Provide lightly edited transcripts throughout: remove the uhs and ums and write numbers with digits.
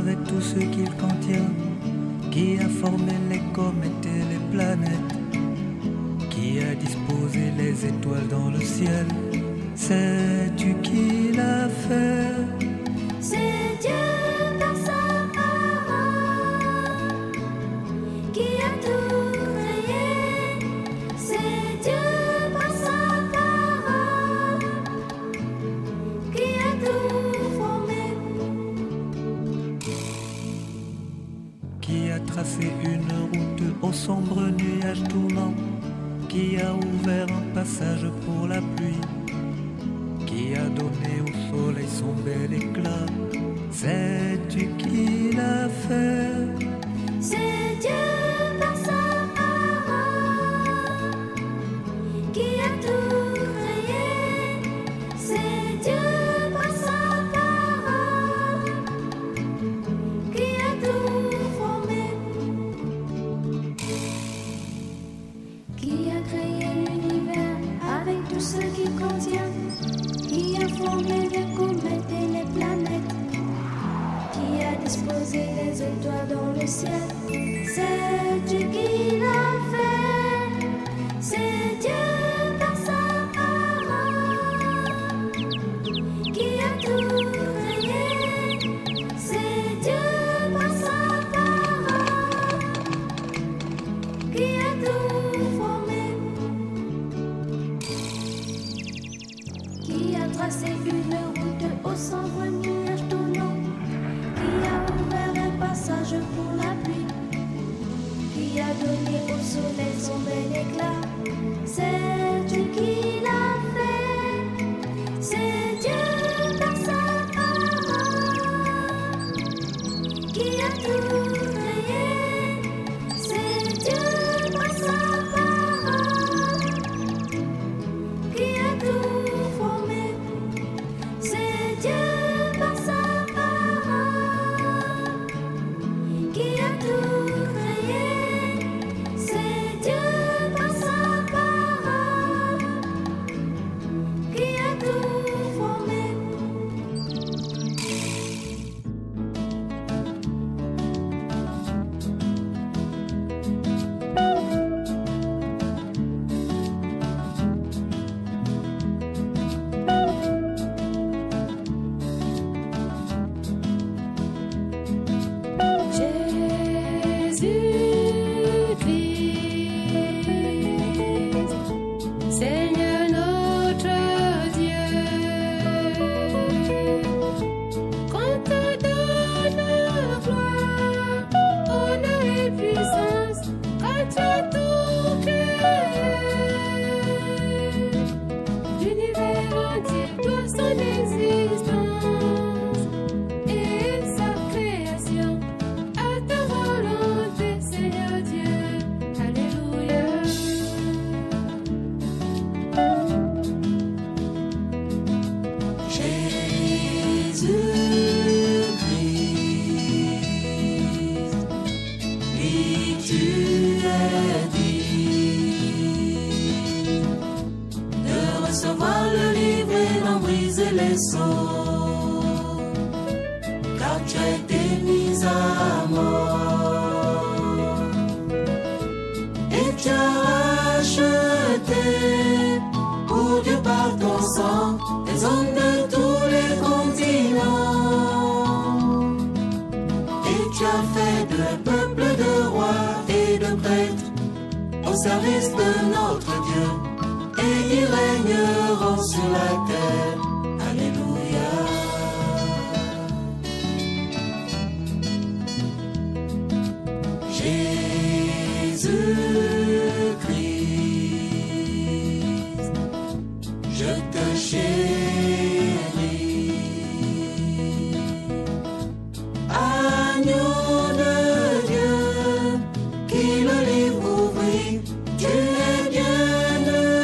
avec tout ce qu'il contient, qui a formé les comètes et les planètes, qui a disposé les étoiles dans le ciel. Sais-tu qui l'a fait? C'est Dieu par sa parole qui a tout créé. C'est Dieu par sa parole qui a tout formé. Qui a tracé une route au sombre nuage tournant, qui a ouvert un passage pour la pluie, qui a donné au soleil son bel éclat. Sais-tu qui l'a fait? C'est Dieu par sa parole qui a tout créé. C'est Dieu par sa parole qui a tout formé. Qui a créé l'univers avec tout ce qu'il contient, qui a formé les comètes et les planètes, qui a disposé les étoiles dans le ciel. C'est Dieu qui l'a fait. C'est Dieu par sa parole qui a tout créé. C'est Dieu par sa parole qui a tout formé. Qui a tracé une route au sombre nuage tournant, qui a ouvert un passage pour la pluie, qui a donné au soleil son bel éclat. C'est Dieu qui l'a fait. C'est Dieu par sa parole qui a tout créé. C'est Dieu par sa parole qui a tout formé. C'est Dieu par sa parole qui a tout créé. C'est Dieu par sa parole qui a tout formé. Jésus-Christ, Seigneur notre Dieu, qu'on te donne gloire, honneur et puissance, car tu as tout créé. L'univers entier doit son existence et sa création à ta volonté, Seigneur Dieu. Alléluia. Jésus-Christ, oui, tu es digne de recevoir le livre et d'en briser les sceaux, car tu as été mis à mort et tu as racheté pour Dieu par ton sang les hommes de tous les continents, et tu as fait de peuple de rois et de prêtres au service de notre Dieu, et ils régneront sur la terre. Alléluia. Jésus-Christ, je te chéris. Agneau de Dieu, qui le livre ouvrit, tu es bienheureux.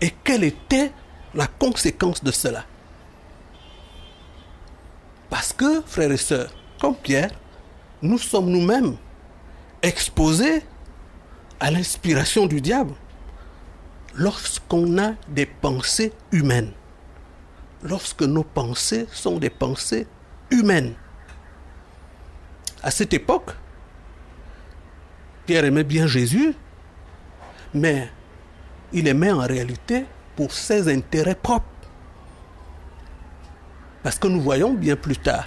Et quelle était la conséquence de cela? Parce que, frères et sœurs, comme Pierre, nous sommes nous-mêmes exposés à l'inspiration du diable lorsqu'on a des pensées humaines. Lorsque nos pensées sont des pensées humaines. À cette époque, Pierre aimait bien Jésus, mais il aimait en réalité pour ses intérêts propres. Parce que nous voyons bien plus tard,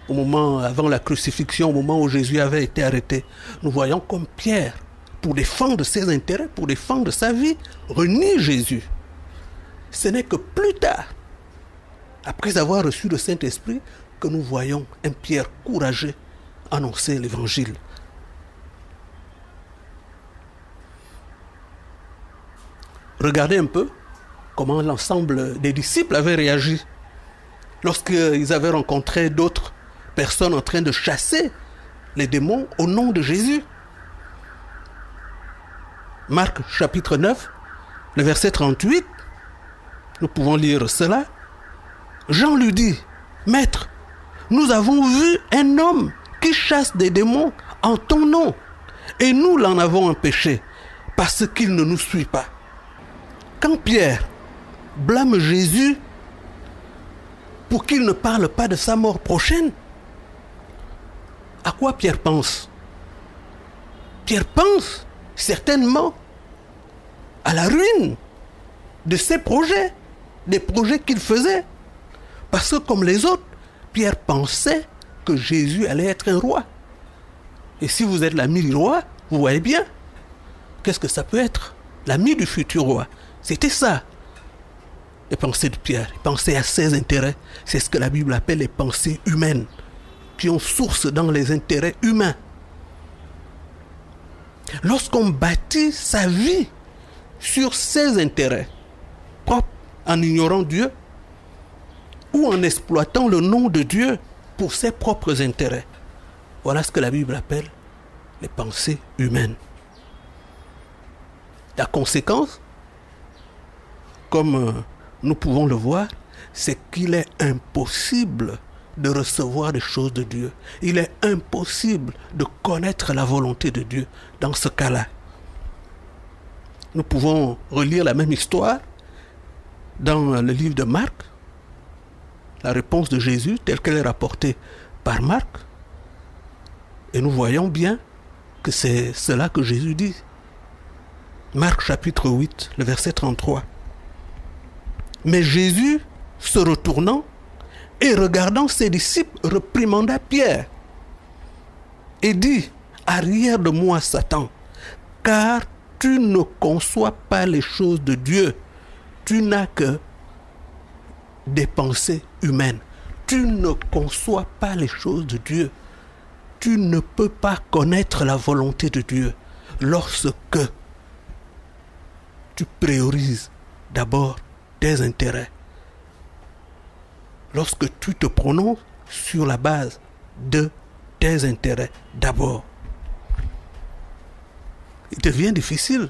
avant la crucifixion, au moment où Jésus avait été arrêté, nous voyons comme Pierre, pour défendre ses intérêts, pour défendre sa vie, renie Jésus. Ce n'est que plus tard, après avoir reçu le Saint-Esprit, que nous voyons un Pierre courageux annoncer l'Évangile. Regardez un peu comment l'ensemble des disciples avaient réagi lorsqu'ils avaient rencontré d'autres personnes en train de chasser les démons au nom de Jésus. Marc chapitre 9, le verset 38, nous pouvons lire cela. Jean lui dit, « Maître, nous avons vu un homme qui chasse des démons en ton nom, et nous l'en avons empêché, parce qu'il ne nous suit pas. » Quand Pierre blâme Jésus pour qu'il ne parle pas de sa mort prochaine, à quoi Pierre pense? Pierre pense certainement à la ruine de ses projets, des projets qu'il faisait. Parce que comme les autres, Pierre pensait que Jésus allait être un roi. Et si vous êtes l'ami du roi, vous voyez bien, qu'est-ce que ça peut être? L'ami du futur roi. C'était ça, les pensées de Pierre. Il pensait à ses intérêts. C'est ce que la Bible appelle les pensées humaines, qui ont source dans les intérêts humains. Lorsqu'on bâtit sa vie sur ses intérêts propres, en ignorant Dieu, ou en exploitant le nom de Dieu pour ses propres intérêts, voilà ce que la Bible appelle les pensées humaines. La conséquence, comme nous pouvons le voir, c'est qu'il est impossible de recevoir les choses de Dieu. Il est impossible de connaître la volonté de Dieu dans ce cas-là. Nous pouvons relire la même histoire dans le livre de Marc, la réponse de Jésus telle qu'elle est rapportée par Marc, et nous voyons bien que c'est cela que Jésus dit. Marc chapitre 8, le verset 33. Mais Jésus, se retournant et regardant ses disciples, réprimanda Pierre et dit, « Arrière de moi, Satan, car tu ne conçois pas les choses de Dieu. Tu n'as que des pensées humaines. Tu ne conçois pas les choses de Dieu. Tu ne peux pas connaître la volonté de Dieu lorsque tu priorises d'abord tes intérêts. Lorsque tu te prononces sur la base de tes intérêts d'abord. Il devient difficile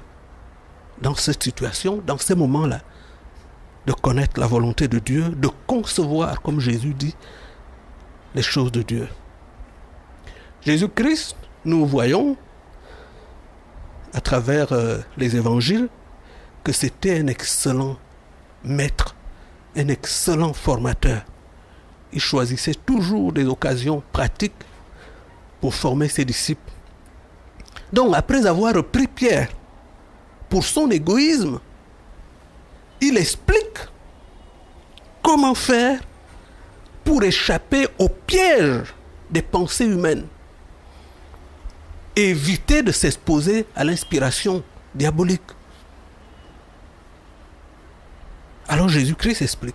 dans cette situation, dans ces moments-là, de connaître la volonté de Dieu, de concevoir, comme Jésus dit, les choses de Dieu. Jésus-Christ, nous voyons, à travers les évangiles, que c'était un excellent maître, un excellent formateur. Il choisissait toujours des occasions pratiques pour former ses disciples. Donc, après avoir repris Pierre pour son égoïsme, il explique comment faire pour échapper au piège des pensées humaines et éviter de s'exposer à l'inspiration diabolique. Alors Jésus-Christ explique.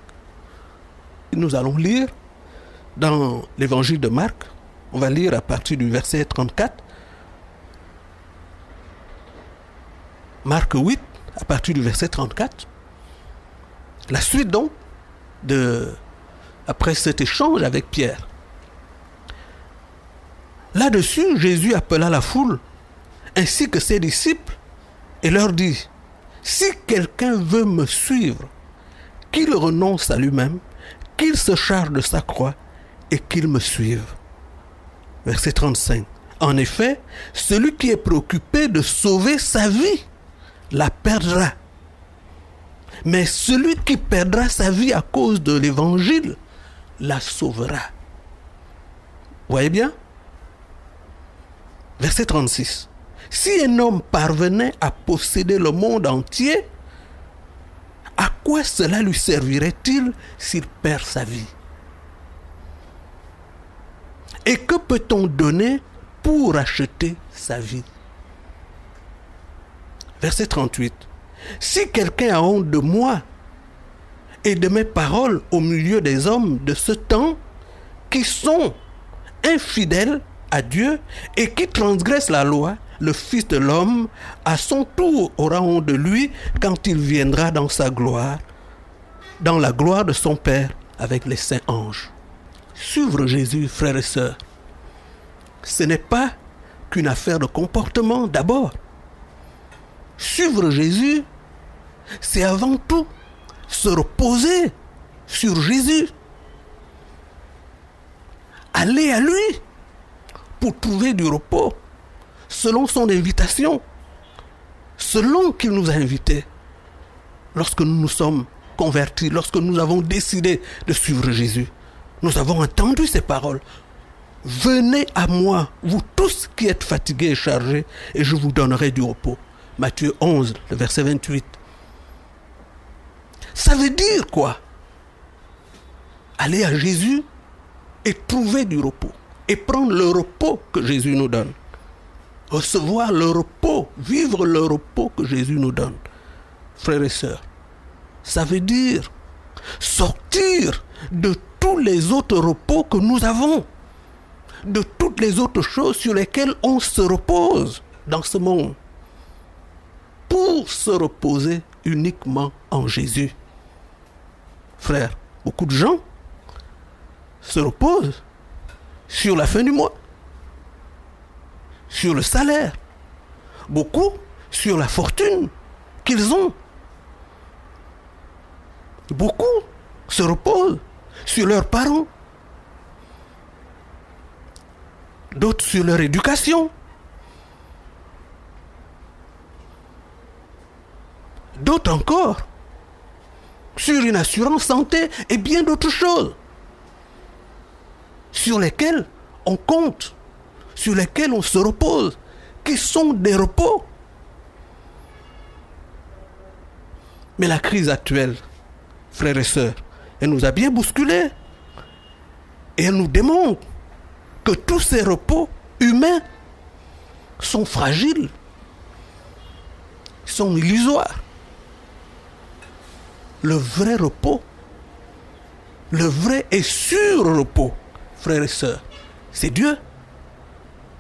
Nous allons lire dans l'évangile de Marc, on va lire à partir du verset 34. Marc 8, à partir du verset 34. La suite donc, après cet échange avec Pierre. Là-dessus, Jésus appela la foule, ainsi que ses disciples, et leur dit, « si quelqu'un veut me suivre, qu'il renonce à lui-même, qu'il se charge de sa croix et qu'il me suive. Verset 35. En effet, celui qui est préoccupé de sauver sa vie la perdra. Mais celui qui perdra sa vie à cause de l'évangile la sauvera. Voyez bien? Verset 36. Si un homme parvenait à posséder le monde entier, à quoi cela lui servirait-il s'il perd sa vie? Et que peut-on donner pour acheter sa vie? Verset 38. Si quelqu'un a honte de moi et de mes paroles au milieu des hommes de ce temps qui sont infidèles à Dieu et qui transgressent la loi, le Fils de l'homme, à son tour, aura honte de lui quand il viendra dans sa gloire, dans la gloire de son Père avec les saints anges. Suivre Jésus, frères et sœurs, ce n'est pas qu'une affaire de comportement d'abord. Suivre Jésus, c'est avant tout se reposer sur Jésus. Aller à lui pour trouver du repos selon son invitation, selon qu'il nous a invités lorsque nous nous sommes convertis, lorsque nous avons décidé de suivre Jésus. Nous avons entendu ces paroles. Venez à moi, vous tous qui êtes fatigués et chargés, et je vous donnerai du repos. Matthieu 11, le verset 28. Ça veut dire quoi? Aller à Jésus et trouver du repos. Et prendre le repos que Jésus nous donne. Recevoir le repos, vivre le repos que Jésus nous donne. Frères et sœurs, ça veut dire sortir de tous les autres repos que nous avons, de toutes les autres choses sur lesquelles on se repose dans ce monde, pour se reposer uniquement en Jésus. Frères, beaucoup de gens se reposent sur la fin du mois, sur le salaire, beaucoup sur la fortune qu'ils ont. Beaucoup se reposent sur leurs parents, d'autres sur leur éducation, d'autres encore sur une assurance santé et bien d'autres choses sur lesquelles on compte, sur lesquelles on se repose, qui sont des repos. Mais la crise actuelle, frères et sœurs, elle nous a bien bousculés et elle nous démontre que tous ces repos humains sont fragiles, sont illusoires. Le vrai repos, le vrai et sûr repos, frères et sœurs, c'est Dieu,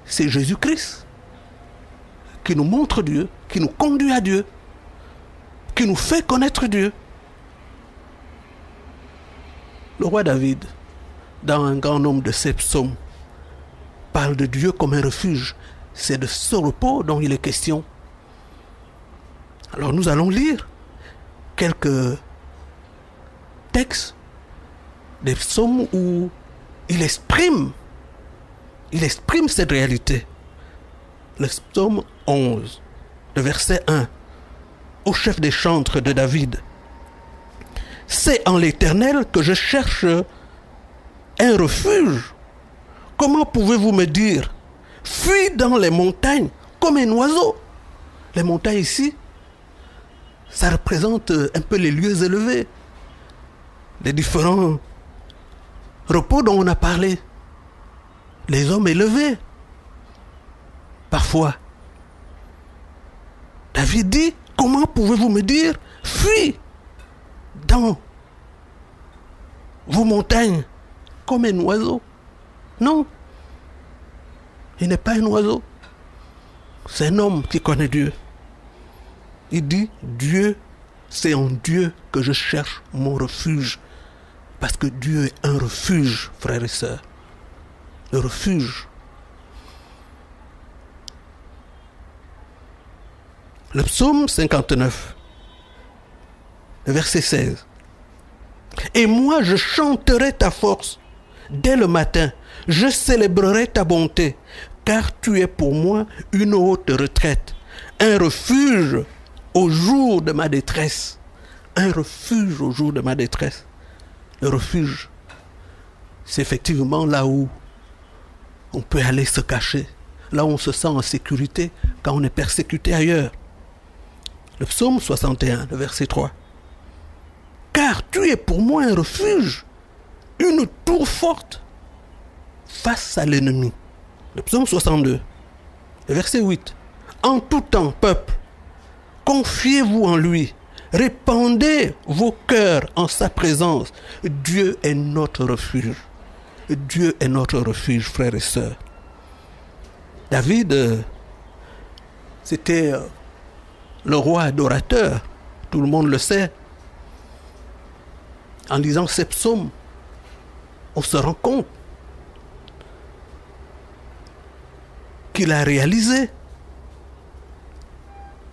c'est Jésus-Christ qui nous montre Dieu, qui nous conduit à Dieu, qui nous fait connaître Dieu. Le roi David, dans un grand nombre de ses psaumes, parle de Dieu comme un refuge. C'est de ce repos dont il est question. Alors nous allons lire quelques textes des psaumes où il exprime cette réalité. Le psaume 11, le verset 1, au chef des chantres de David. C'est en l'Éternel que je cherche un refuge. Comment pouvez-vous me dire, fuis dans les montagnes comme un oiseau? Les montagnes ici, ça représente un peu les lieux élevés, les différents repos dont on a parlé, les hommes élevés. Parfois, David dit, comment pouvez-vous me dire, fuis dans vos montagnes comme un oiseau? Non, il n'est pas un oiseau, c'est un homme qui connaît Dieu. Il dit, Dieu, c'est en Dieu que je cherche mon refuge. Parce que Dieu est un refuge, frères et sœurs. Le refuge. Le psaume 59, le verset 16. Et moi, je chanterai ta force dès le matin. Je célébrerai ta bonté, car tu es pour moi une haute retraite, un refuge au jour de ma détresse. Un refuge au jour de ma détresse. Le refuge, c'est effectivement là où on peut aller se cacher, là où on se sent en sécurité quand on est persécuté ailleurs. Le psaume 61, le verset 3. Car tu es pour moi un refuge, une tour forte face à l'ennemi. Le psaume 62, le verset 8. En tout temps, peuple, confiez-vous en lui, répandez vos cœurs en sa présence. Dieu est notre refuge. Dieu est notre refuge, frères et sœurs. David, c'était le roi adorateur, tout le monde le sait. En lisant ces psaumes, on se rend compte qu'il a réalisé.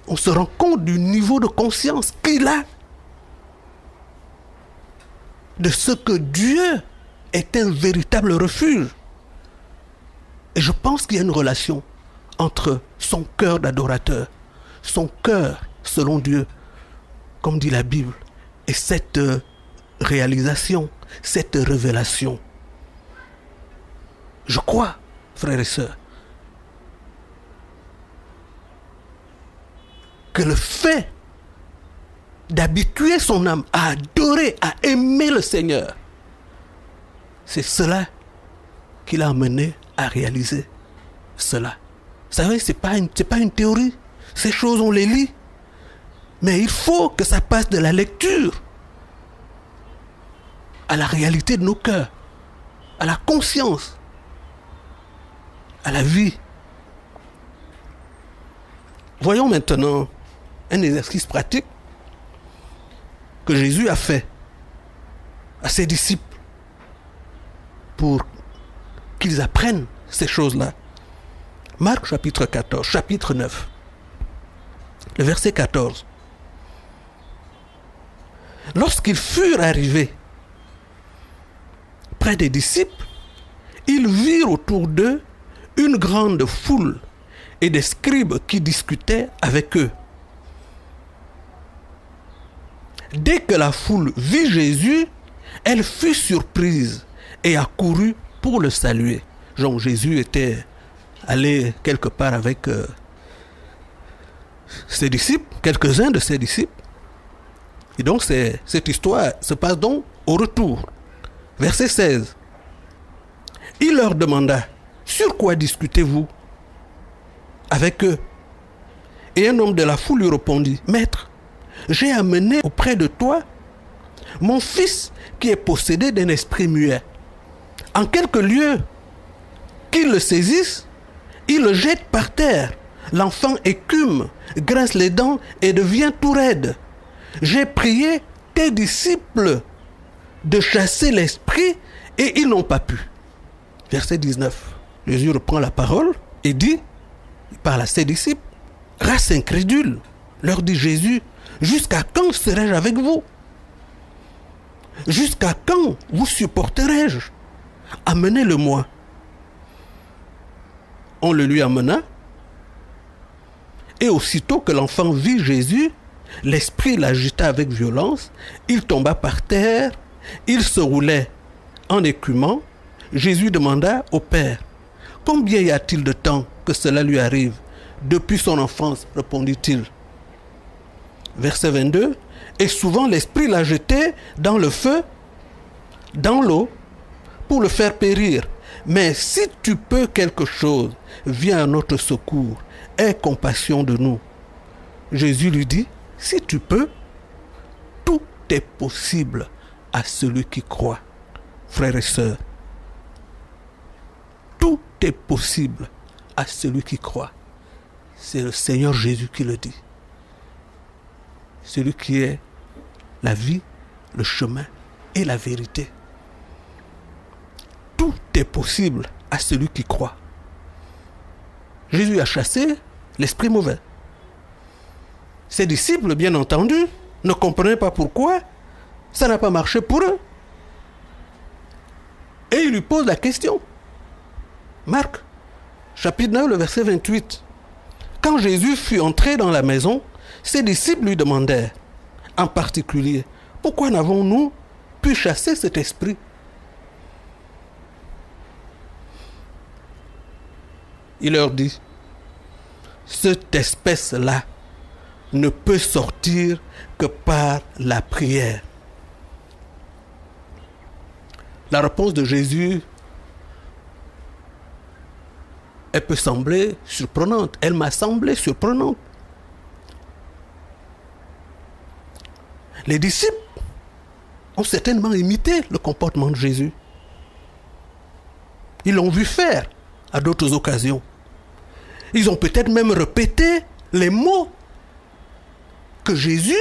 On se rend compte du niveau de conscience qu'il a de ce que Dieu est un véritable refuge. Et je pense qu'il y a une relation entre son cœur d'adorateur, son cœur selon Dieu, comme dit la Bible, et cette réalisation, cette révélation. Je crois, frères et sœurs, que le fait d'habituer son âme à adorer, à aimer le Seigneur, c'est cela qui l'a amené à réaliser cela. Vous savez, c'est pas une théorie. Ces choses, on les lit. Mais il faut que ça passe de la lecture à la réalité de nos cœurs, à la conscience, à la vie. Voyons maintenant un exercice pratique que Jésus a fait à ses disciples pour qu'ils apprennent ces choses-là. Marc chapitre 14, chapitre 9, le verset 14. Lorsqu'ils furent arrivés près des disciples, ils virent autour d'eux une grande foule et des scribes qui discutaient avec eux. Dès que la foule vit Jésus, elle fut surprise et accourut pour le saluer. Genre Jésus était allé quelque part avec ses disciples, quelques-uns de ses disciples. Et donc cette histoire se passe donc au retour. Verset 16. Il leur demanda, sur quoi discutez-vous avec eux? Et un homme de la foule lui répondit, Maître, j'ai amené auprès de toi mon fils qui est possédé d'un esprit muet. En quelques lieux qu'il le saisisse, il le jette par terre. L'enfant écume, grince les dents et devient tout raide. J'ai prié tes disciples de chasser l'esprit et ils n'ont pas pu. Verset 19. Jésus reprend la parole et dit, il parle à ses disciples, race incrédule, leur dit Jésus, jusqu'à quand serai-je avec vous? Jusqu'à quand vous supporterai-je? Amenez-le-moi. On le lui amena, et aussitôt que l'enfant vit Jésus, l'esprit l'agita avec violence, il tomba par terre, il se roulait en écumant. Jésus demanda au Père, combien y a-t-il de temps que cela lui arrive? Depuis son enfance, répondit-il. Verset 22, et souvent l'esprit l'a jeté dans le feu, dans l'eau, pour le faire périr. Mais si tu peux quelque chose, viens à notre secours, aie compassion de nous. Jésus lui dit, si tu peux, tout est possible à celui qui croit. Frères et sœurs, tout est possible à celui qui croit. C'est le Seigneur Jésus qui le dit. Celui qui est la vie, le chemin et la vérité. Tout est possible à celui qui croit. Jésus a chassé l'esprit mauvais. Ses disciples, bien entendu, ne comprenaient pas pourquoi ça n'a pas marché pour eux. Et il lui pose la question. Marc, chapitre 9, le verset 28. Quand Jésus fut entré dans la maison, ses disciples lui demandèrent, en particulier, pourquoi n'avons-nous pu chasser cet esprit? Il leur dit, cette espèce-là ne peut sortir que par la prière. La réponse de Jésus, elle peut sembler surprenante. Elle m'a semblé surprenante. Les disciples ont certainement imité le comportement de Jésus. Ils l'ont vu faire à d'autres occasions. Ils ont peut-être même répété les mots que Jésus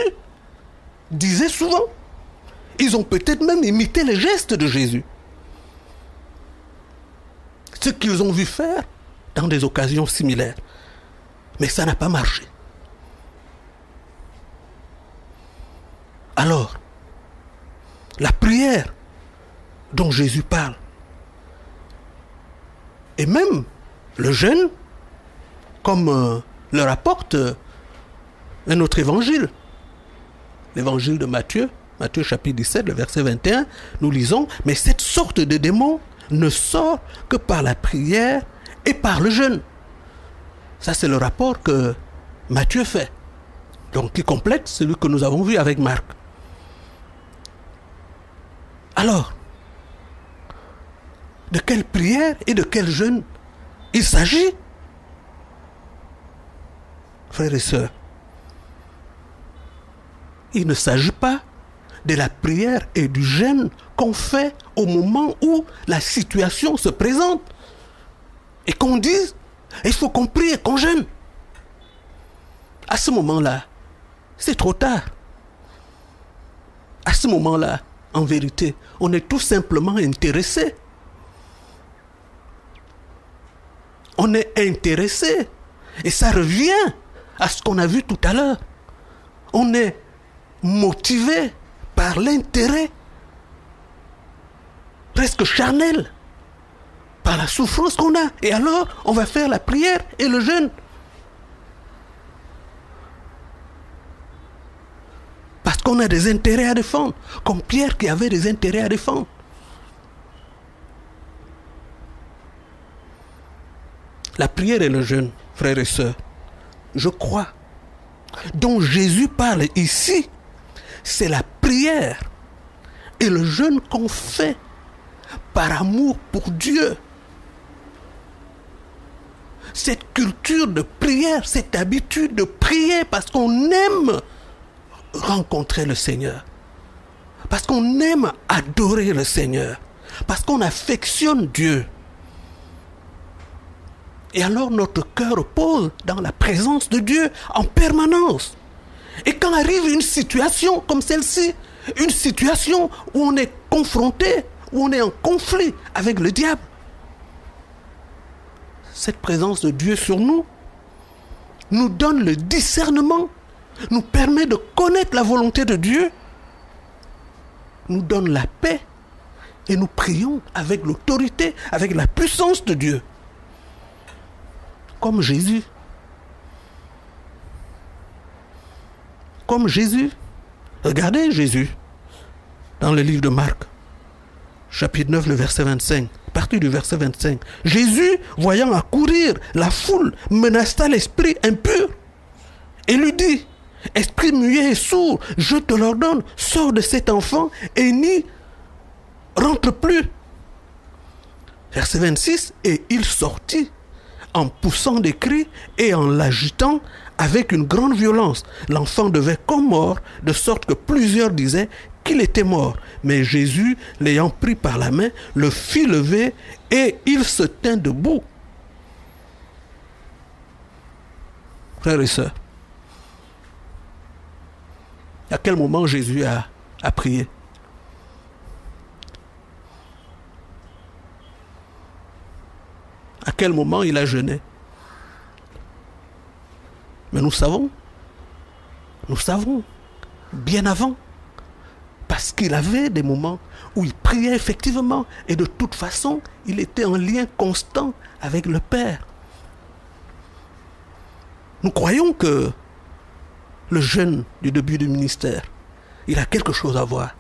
disait souvent. Ils ont peut-être même imité les gestes de Jésus. Ce qu'ils ont vu faire dans des occasions similaires. Mais ça n'a pas marché. Alors, la prière dont Jésus parle, et même le jeûne, comme le rapporte un autre évangile, l'évangile de Matthieu, Matthieu chapitre 17, le verset 21, nous lisons, mais cette sorte de démon ne sort que par la prière et par le jeûne. Ça, c'est le rapport que Matthieu fait. Donc, qui complète celui que nous avons vu avec Marc. Alors, de quelle prière et de quel jeûne il s'agit? Frères et sœurs, il ne s'agit pas de la prière et du jeûne qu'on fait au moment où la situation se présente et qu'on dise, il faut qu'on prie et qu'on jeûne. À ce moment-là, c'est trop tard. À ce moment-là, en vérité, on est tout simplement intéressé. On est intéressé. Et ça revient à ce qu'on a vu tout à l'heure. On est motivé par l'intérêt presque charnel, par la souffrance qu'on a. Et alors, on va faire la prière et le jeûne. Parce qu'on a des intérêts à défendre, comme Pierre qui avait des intérêts à défendre. La prière et le jeûne, frères et sœurs, je crois, dont Jésus parle ici, c'est la prière et le jeûne qu'on fait par amour pour Dieu. Cette culture de prière, cette habitude de prier parce qu'on aime rencontrer le Seigneur, parce qu'on aime adorer le Seigneur, parce qu'on affectionne Dieu. Et alors notre cœur repose dans la présence de Dieu en permanence. Et quand arrive une situation comme celle-ci, une situation où on est confronté, où on est en conflit avec le diable, cette présence de Dieu sur nous nous donne le discernement, nous permet de connaître la volonté de Dieu, nous donne la paix et nous prions avec l'autorité, avec la puissance de Dieu. Comme Jésus. Comme Jésus. Regardez Jésus dans le livre de Marc, chapitre 9, le verset 25. À partir du verset 25. Jésus, voyant accourir la foule, menaça l'esprit impur et lui dit, esprit muet et sourd, je te l'ordonne, sors de cet enfant et n'y rentre plus. Verset 26, et il sortit en poussant des cris et en l'agitant avec une grande violence. L'enfant devait comme mort, de sorte que plusieurs disaient qu'il était mort. Mais Jésus, l'ayant pris par la main, le fit lever et il se tint debout. Frères et sœurs, à quel moment Jésus a prié? À quel moment il a jeûné? Mais nous savons bien avant. Parce qu'il avait des moments où il priait effectivement. Et de toute façon, il était en lien constant avec le Père. Nous croyons que le jeûne du début du ministère, il a quelque chose à voir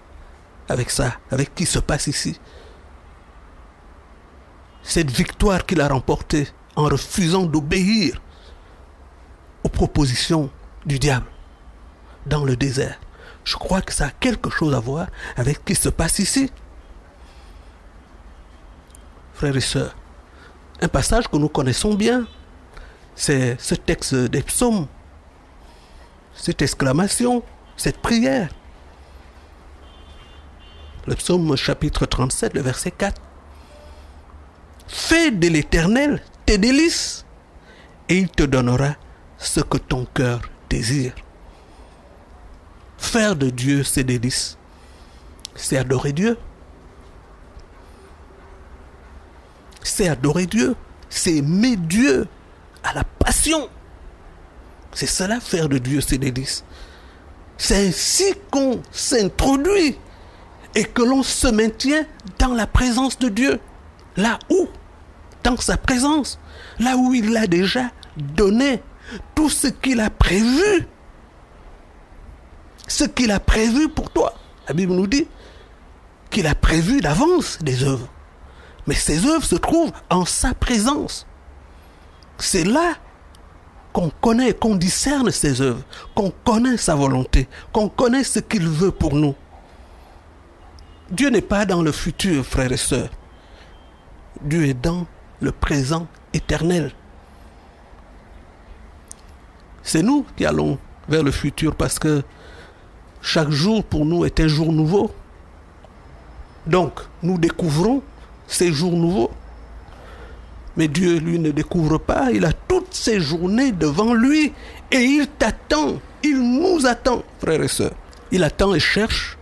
avec ça, avec ce qui se passe ici. Cette victoire qu'il a remportée en refusant d'obéir aux propositions du diable dans le désert. Je crois que ça a quelque chose à voir avec ce qui se passe ici. Frères et sœurs, un passage que nous connaissons bien, c'est ce texte des psaumes, cette exclamation, cette prière. Le psaume chapitre 37, le verset 4. Fais de l'Éternel tes délices et il te donnera ce que ton cœur désire. Faire de Dieu ses délices, c'est adorer Dieu. C'est adorer Dieu, c'est aimer Dieu à la passion. C'est cela, faire de Dieu ses délices. C'est ainsi qu'on s'introduit et que l'on se maintient dans la présence de Dieu. Là où, dans sa présence, là où il a déjà donné tout ce qu'il a prévu. Ce qu'il a prévu pour toi. La Bible nous dit qu'il a prévu d'avance des œuvres. Mais ces œuvres se trouvent en sa présence. C'est là qu'on connaît, qu'on discerne ses œuvres, qu'on connaît sa volonté, qu'on connaît ce qu'il veut pour nous. Dieu n'est pas dans le futur, frères et sœurs. Dieu est dans le présent éternel. C'est nous qui allons vers le futur parce que chaque jour pour nous est un jour nouveau. Donc, nous découvrons ces jours nouveaux. Mais Dieu, lui, ne découvre pas. Il a toutes ces journées devant lui et il t'attend. Il nous attend, frères et sœurs. Il attend et cherche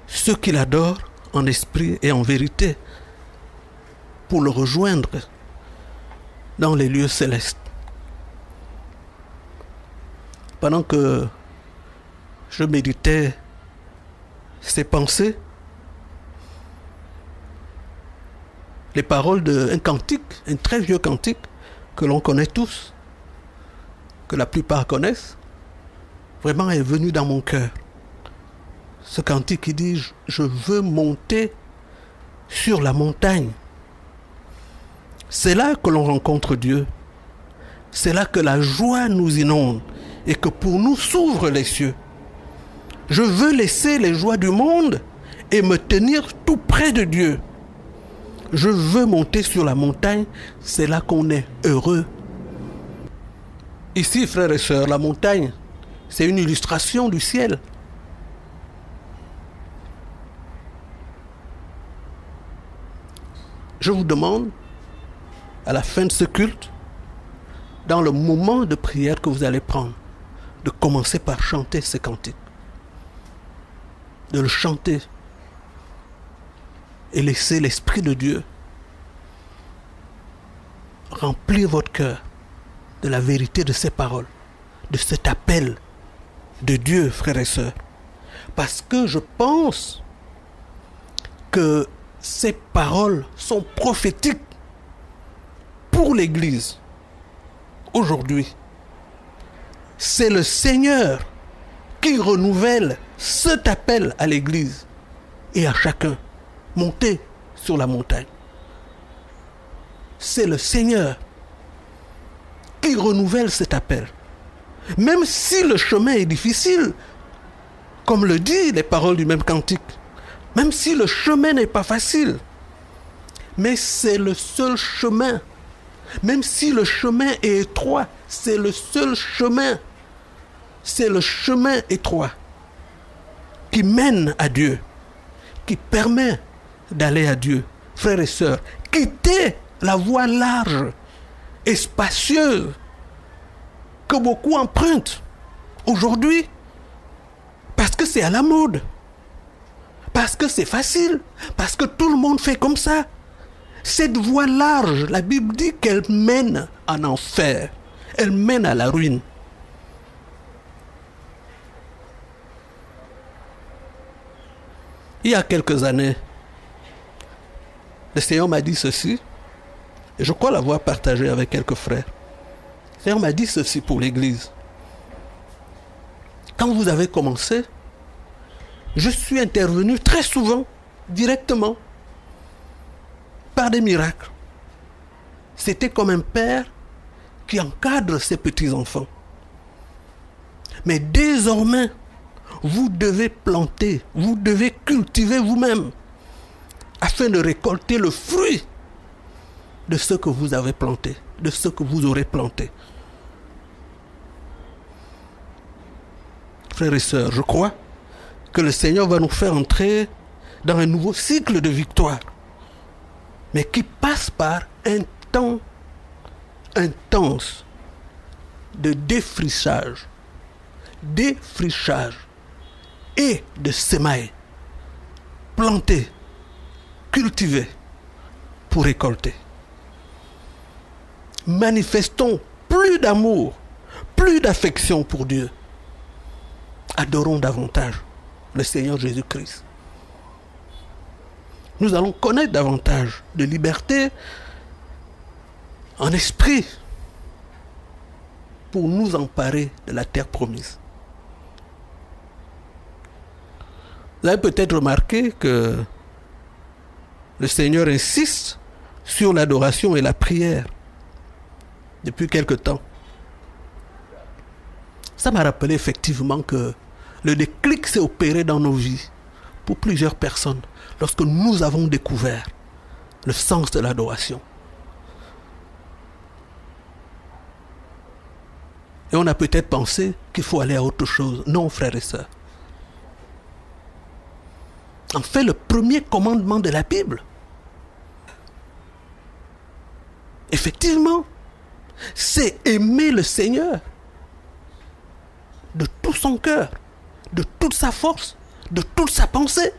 ceux qu'il adore en esprit et en vérité pour le rejoindre dans les lieux célestes. Pendant que je méditais ces pensées, les paroles d'un cantique, un très vieux cantique que l'on connaît tous, que la plupart connaissent, vraiment est venu dans mon cœur. Ce cantique qui dit « Je veux monter sur la montagne ». C'est là que l'on rencontre Dieu. C'est là que la joie nous inonde et que pour nous s'ouvrent les cieux. Je veux laisser les joies du monde et me tenir tout près de Dieu. Je veux monter sur la montagne, c'est là qu'on est heureux. Ici, frères et sœurs, la montagne, c'est une illustration du ciel. Je vous demande, à la fin de ce culte, dans le moment de prière que vous allez prendre, de commencer par chanter ce cantique. De le chanter et laisser l'Esprit de Dieu remplir votre cœur de la vérité de ces paroles, de cet appel de Dieu, frères et sœurs. Parce que je pense que ces paroles sont prophétiques pour l'Église. Aujourd'hui, c'est le Seigneur qui renouvelle cet appel à l'Église et à chacun. Monter sur la montagne. C'est le Seigneur qui renouvelle cet appel. Même si le chemin est difficile, comme le dit les paroles du même cantique, même si le chemin n'est pas facile, mais c'est le seul chemin. Même si le chemin est étroit, c'est le seul chemin. C'est le chemin étroit qui mène à Dieu, qui permet d'aller à Dieu. Frères et sœurs, quittez la voie large et spacieuse que beaucoup empruntent aujourd'hui parce que c'est à la mode, parce que c'est facile, parce que tout le monde fait comme ça. Cette voie large, la Bible dit qu'elle mène en enfer, elle mène à la ruine. Il y a quelques années, le Seigneur m'a dit ceci, et je crois l'avoir partagé avec quelques frères. Le Seigneur m'a dit ceci pour l'Église. Quand vous avez commencé, je suis intervenu très souvent, directement, par des miracles. C'était comme un père qui encadre ses petits-enfants. Mais désormais, vous devez planter, vous devez cultiver vous-même afin de récolter le fruit de ce que vous avez planté, de ce que vous aurez planté. Frères et sœurs, je crois que le Seigneur va nous faire entrer dans un nouveau cycle de victoire, mais qui passe par un temps intense de défrichage et de sémailler, planter, cultiver pour récolter. Manifestons plus d'amour, plus d'affection pour Dieu. Adorons davantage le Seigneur Jésus-Christ. Nous allons connaître davantage de liberté en esprit pour nous emparer de la terre promise. Vous avez peut-être remarqué que le Seigneur insiste sur l'adoration et la prière depuis quelque temps. Ça m'a rappelé effectivement que le déclic s'est opéré dans nos vies pour plusieurs personnes lorsque nous avons découvert le sens de l'adoration. Et on a peut-être pensé qu'il faut aller à autre chose. Non, frères et sœurs. En fait, le premier commandement de la Bible, effectivement, c'est aimer le Seigneur de tout son cœur, de toute sa force, de toute sa pensée.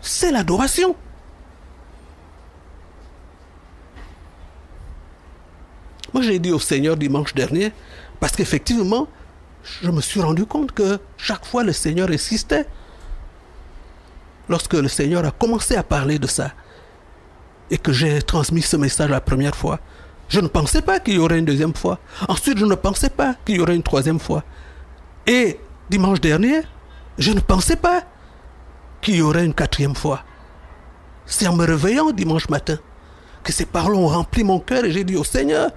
C'est l'adoration. Moi, j'ai dit au Seigneur dimanche dernier, parce qu'effectivement, je me suis rendu compte que chaque fois le Seigneur insistait. Lorsque le Seigneur a commencé à parler de ça, et que j'ai transmis ce message la première fois, je ne pensais pas qu'il y aurait une deuxième fois. Ensuite, je ne pensais pas qu'il y aurait une troisième fois. Et dimanche dernier, je ne pensais pas qu'il y aurait une quatrième fois. C'est en me réveillant dimanche matin que ces paroles ont rempli mon cœur et j'ai dit au Seigneur,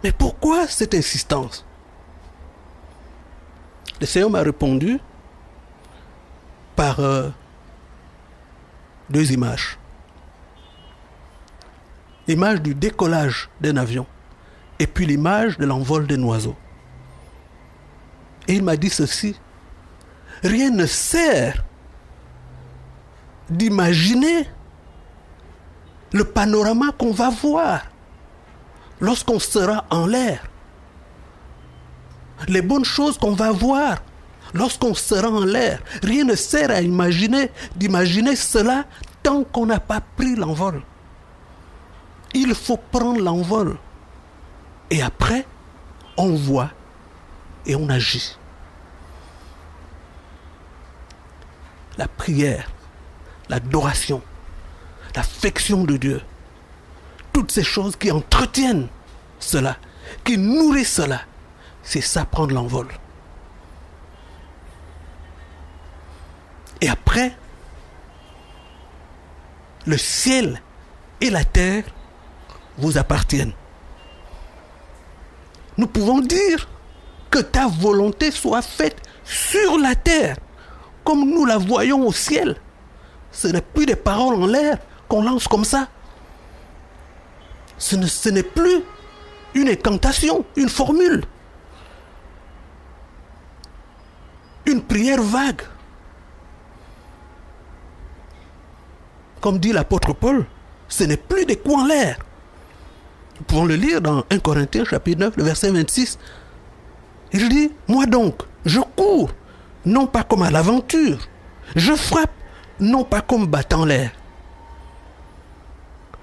mais pourquoi cette insistance? Le Seigneur m'a répondu par deux images. L'image du décollage d'un avion et puis l'image de l'envol d'un oiseau. Et il m'a dit ceci, rien ne sert d'imaginer le panorama qu'on va voir lorsqu'on sera en l'air. Les bonnes choses qu'on va voir lorsqu'on sera en l'air. Rien ne sert à d'imaginer cela tant qu'on n'a pas pris l'envol. Il faut prendre l'envol. Et après, on voit et on agit. La prière, l'adoration, l'affection de Dieu, toutes ces choses qui entretiennent cela, qui nourrissent cela, c'est ça, prendre l'envol. Et après, le ciel et la terre vous appartiennent. Nous pouvons dire que ta volonté soit faite sur la terre, comme nous la voyons au ciel. Ce n'est plus des paroles en l'air qu'on lance comme ça. Ce n'est plus une incantation, une formule, une prière vague. Comme dit l'apôtre Paul, ce n'est plus des coups en l'air. Nous pouvons le lire dans 1 Corinthiens chapitre 9, le verset 26. Il dit, moi donc, je cours, non pas comme à l'aventure. Je frappe, non pas comme battant l'air.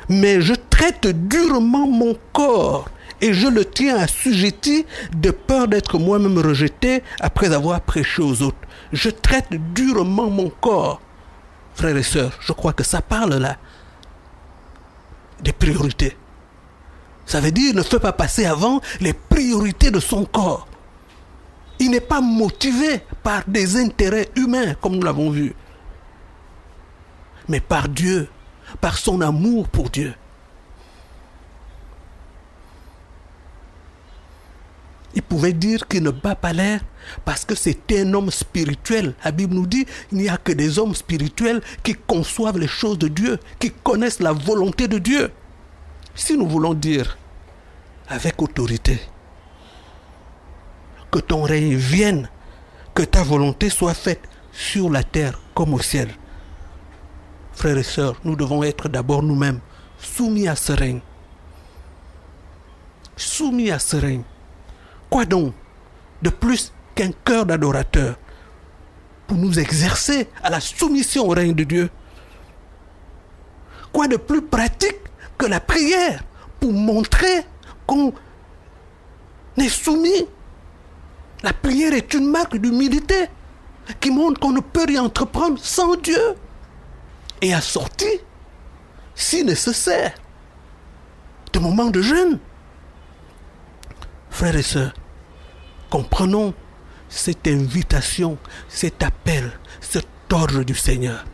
Mais je traite durement mon corps et je le tiens assujetti de peur d'être moi-même rejeté après avoir prêché aux autres. Je traite durement mon corps. Frères et sœurs, je crois que ça parle là des priorités. Ça veut dire ne fais pas passer avant les priorités de son corps. Il n'est pas motivé par des intérêts humains, comme nous l'avons vu, mais par Dieu, par son amour pour Dieu. Il pouvait dire qu'il ne bat pas l'air parce que c'était un homme spirituel. La Bible nous dit qu'il n'y a que des hommes spirituels qui conçoivent les choses de Dieu, qui connaissent la volonté de Dieu. Si nous voulons dire avec autorité que ton règne vienne, que ta volonté soit faite sur la terre comme au ciel, frères et sœurs, nous devons être d'abord nous-mêmes soumis à ce règne. Soumis à ce règne. Quoi donc de plus qu'un cœur d'adorateur pour nous exercer à la soumission au règne de Dieu? Quoi de plus pratique que la prière pour montrer qu'on est soumis? La prière est une marque d'humilité qui montre qu'on ne peut rien entreprendre sans Dieu et assortie, si nécessaire, de moments de jeûne. Frères et sœurs, comprenons cette invitation, cet appel, cet ordre du Seigneur.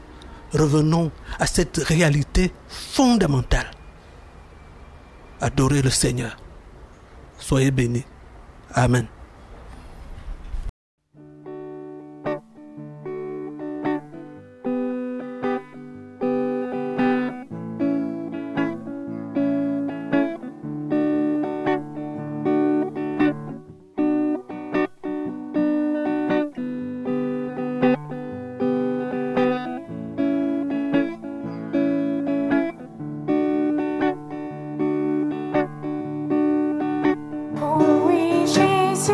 Revenons à cette réalité fondamentale. Adorez le Seigneur. Soyez bénis. Amen. Oh oui, Jésus.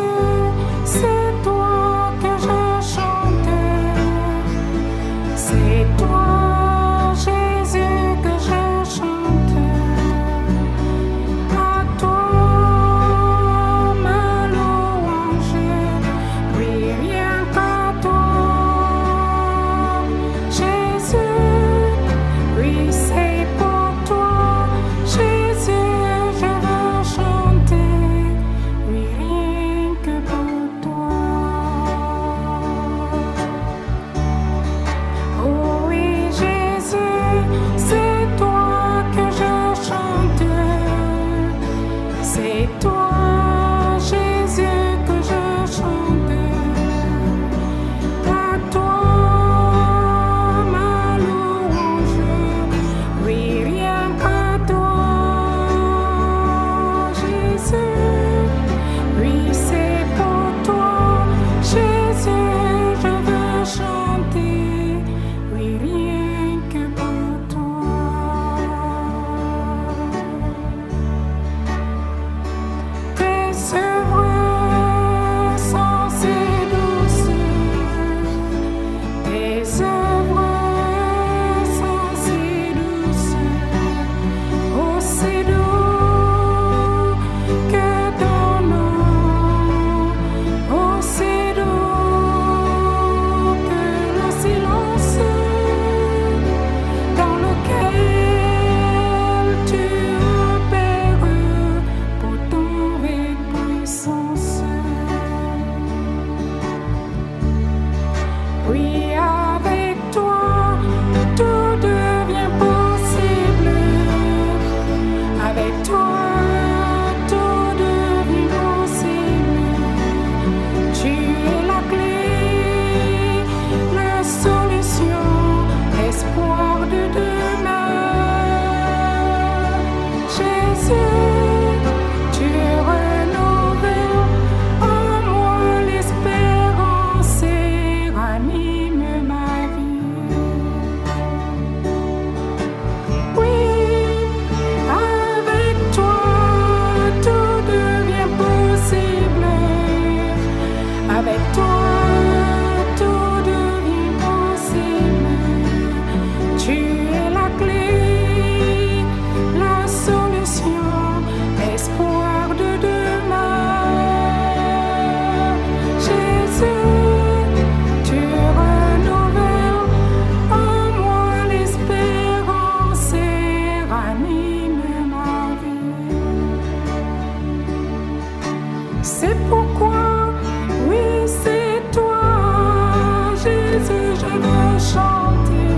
chanter.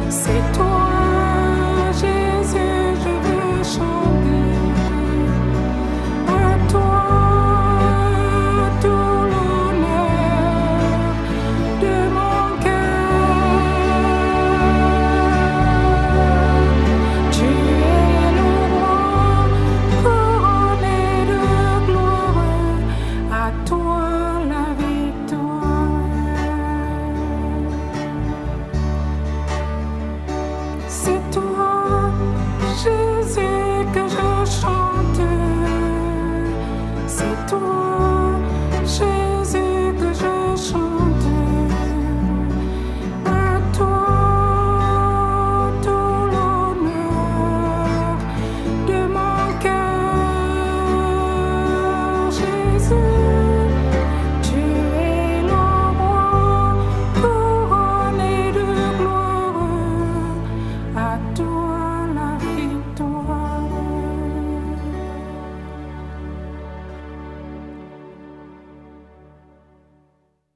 C'est toi.